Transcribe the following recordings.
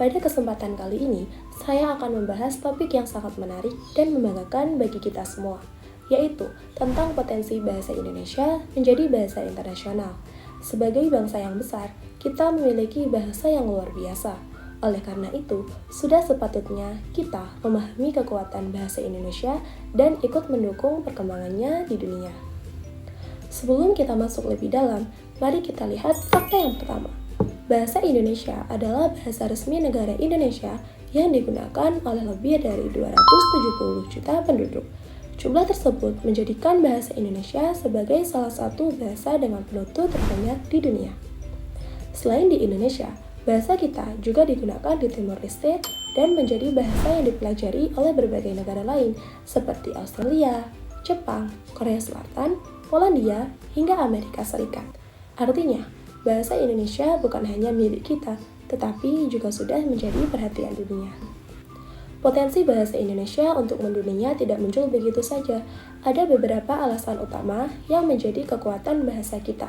Pada kesempatan kali ini, saya akan membahas topik yang sangat menarik dan membanggakan bagi kita semua, yaitu tentang potensi bahasa Indonesia menjadi bahasa internasional. Sebagai bangsa yang besar, kita memiliki bahasa yang luar biasa. Oleh karena itu, sudah sepatutnya kita memahami kekuatan bahasa Indonesia dan ikut mendukung perkembangannya di dunia. Sebelum kita masuk lebih dalam, mari kita lihat fakta yang pertama. Bahasa Indonesia adalah bahasa resmi negara Indonesia yang digunakan oleh lebih dari 270 juta penduduk. Jumlah tersebut menjadikan bahasa Indonesia sebagai salah satu bahasa dengan penutur terbanyak di dunia. Selain di Indonesia, bahasa kita juga digunakan di Timor Leste dan menjadi bahasa yang dipelajari oleh berbagai negara lain seperti Australia, Jepang, Korea Selatan, Polandia, hingga Amerika Serikat. Artinya, bahasa Indonesia bukan hanya milik kita, tetapi juga sudah menjadi perhatian dunia. Potensi bahasa Indonesia untuk mendunia tidak muncul begitu saja. Ada beberapa alasan utama yang menjadi kekuatan bahasa kita.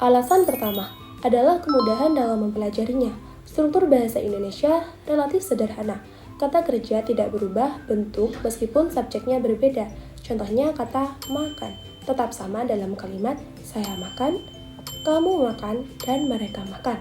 Alasan pertama adalah kemudahan dalam mempelajarinya. Struktur bahasa Indonesia relatif sederhana. Kata kerja tidak berubah bentuk meskipun subjeknya berbeda. Contohnya kata makan tetap sama dalam kalimat saya makan, kamu makan, dan mereka makan.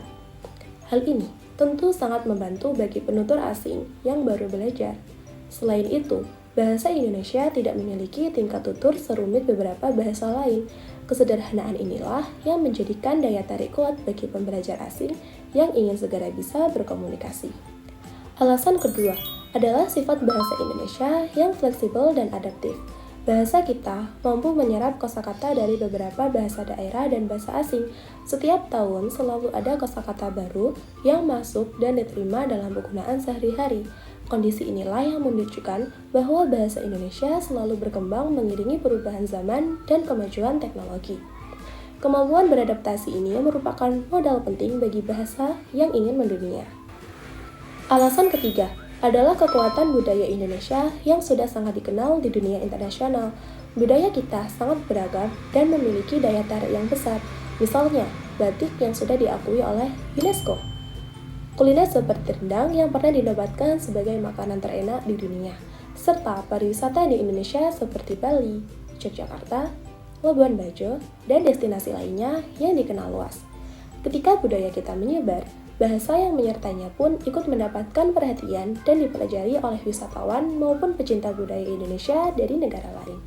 Hal ini tentu sangat membantu bagi penutur asing yang baru belajar. Selain itu, bahasa Indonesia tidak memiliki tingkat tutur serumit beberapa bahasa lain. Kesederhanaan inilah yang menjadikan daya tarik kuat bagi pembelajar asing yang ingin segera bisa berkomunikasi. Alasan kedua adalah sifat bahasa Indonesia yang fleksibel dan adaptif. Bahasa kita mampu menyerap kosakata dari beberapa bahasa daerah dan bahasa asing. Setiap tahun selalu ada kosakata baru yang masuk dan diterima dalam penggunaan sehari-hari. Kondisi inilah yang menunjukkan bahwa bahasa Indonesia selalu berkembang mengiringi perubahan zaman dan kemajuan teknologi. Kemampuan beradaptasi ini merupakan modal penting bagi bahasa yang ingin mendunia. Alasan ketiga adalah kekuatan budaya Indonesia yang sudah sangat dikenal di dunia internasional. Budaya kita sangat beragam dan memiliki daya tarik yang besar. Misalnya, batik yang sudah diakui oleh UNESCO. Kuliner seperti rendang yang pernah dinobatkan sebagai makanan terenak di dunia, serta pariwisata di Indonesia seperti Bali, Yogyakarta, Labuan Bajo, dan destinasi lainnya yang dikenal luas. Ketika budaya kita menyebar, bahasa yang menyertainya pun ikut mendapatkan perhatian dan dipelajari oleh wisatawan maupun pecinta budaya Indonesia dari negara lain.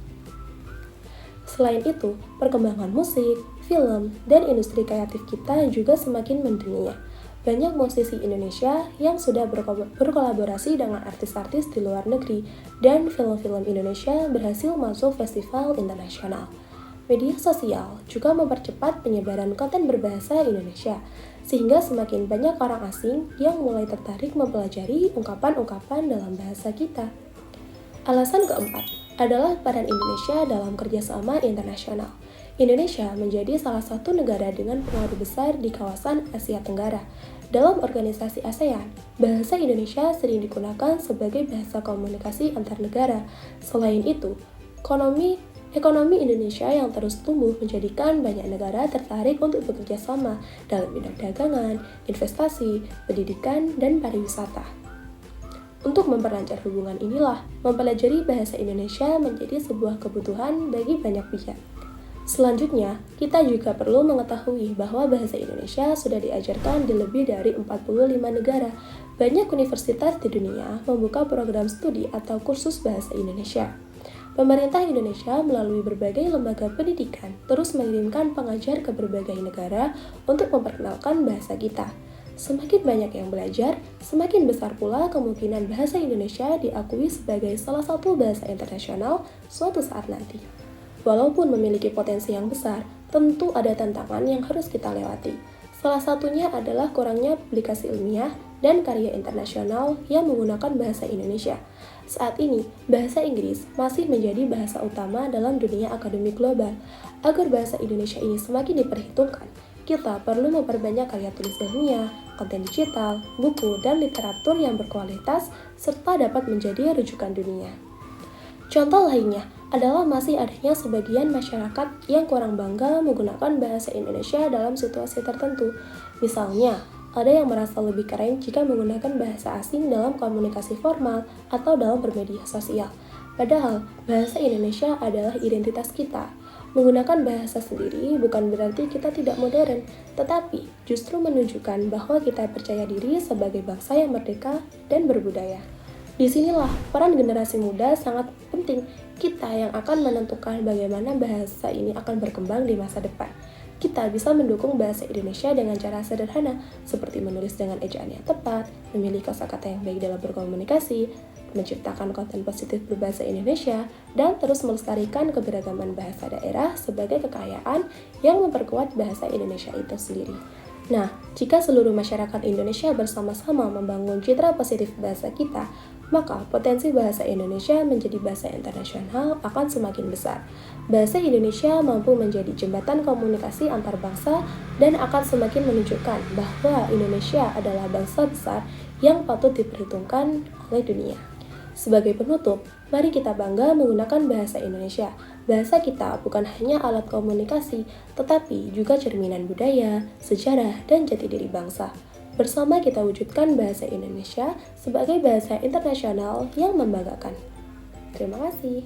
Selain itu, perkembangan musik, film, dan industri kreatif kita juga semakin mendunia. Banyak musisi Indonesia yang sudah berkolaborasi dengan artis-artis di luar negeri, dan film-film Indonesia berhasil masuk festival internasional. Media sosial juga mempercepat penyebaran konten berbahasa Indonesia, sehingga semakin banyak orang asing yang mulai tertarik mempelajari ungkapan-ungkapan dalam bahasa kita. Alasan keempat adalah peran Indonesia dalam kerjasama internasional. Indonesia menjadi salah satu negara dengan pengaruh besar di kawasan Asia Tenggara. Dalam organisasi ASEAN, bahasa Indonesia sering digunakan sebagai bahasa komunikasi antar negara. Selain itu, Ekonomi Indonesia yang terus tumbuh menjadikan banyak negara tertarik untuk bekerja sama dalam bidang dagangan, investasi, pendidikan, dan pariwisata. Untuk memperlancar hubungan inilah, mempelajari bahasa Indonesia menjadi sebuah kebutuhan bagi banyak pihak. Selanjutnya, kita juga perlu mengetahui bahwa bahasa Indonesia sudah diajarkan di lebih dari 45 negara. Banyak universitas di dunia membuka program studi atau kursus bahasa Indonesia. Pemerintah Indonesia melalui berbagai lembaga pendidikan terus mengirimkan pengajar ke berbagai negara untuk memperkenalkan bahasa kita. Semakin banyak yang belajar, semakin besar pula kemungkinan bahasa Indonesia diakui sebagai salah satu bahasa internasional suatu saat nanti. Walaupun memiliki potensi yang besar, tentu ada tantangan yang harus kita lewati. Salah satunya adalah kurangnya publikasi ilmiah dan karya internasional yang menggunakan bahasa Indonesia. Saat ini, bahasa Inggris masih menjadi bahasa utama dalam dunia akademik global. Agar bahasa Indonesia ini semakin diperhitungkan, kita perlu memperbanyak karya tulis ilmiah, konten digital, buku, dan literatur yang berkualitas, serta dapat menjadi rujukan dunia. Contoh lainnya adalah masih adanya sebagian masyarakat yang kurang bangga menggunakan bahasa Indonesia dalam situasi tertentu. Misalnya, Ada yang merasa lebih keren jika menggunakan bahasa asing dalam komunikasi formal atau dalam bermedia sosial. Padahal, bahasa Indonesia adalah identitas kita. Menggunakan bahasa sendiri bukan berarti kita tidak modern, tetapi justru menunjukkan bahwa kita percaya diri sebagai bangsa yang merdeka dan berbudaya. Disinilah peran generasi muda sangat penting, kita yang akan menentukan bagaimana bahasa ini akan berkembang di masa depan. Kita bisa mendukung bahasa Indonesia dengan cara sederhana, seperti menulis dengan ejaan yang tepat, memilih kosakata yang baik dalam berkomunikasi, menciptakan konten positif berbahasa Indonesia, dan terus melestarikan keberagaman bahasa daerah sebagai kekayaan yang memperkuat bahasa Indonesia itu sendiri. Nah, jika seluruh masyarakat Indonesia bersama-sama membangun citra positif bahasa kita, maka potensi bahasa Indonesia menjadi bahasa internasional akan semakin besar. Bahasa Indonesia mampu menjadi jembatan komunikasi antar bangsa dan akan semakin menunjukkan bahwa Indonesia adalah bangsa besar yang patut diperhitungkan oleh dunia. Sebagai penutup, mari kita bangga menggunakan bahasa Indonesia. Bahasa kita bukan hanya alat komunikasi, tetapi juga cerminan budaya, sejarah, dan jati diri bangsa. Bersama kita wujudkan bahasa Indonesia sebagai bahasa internasional yang membanggakan. Terima kasih.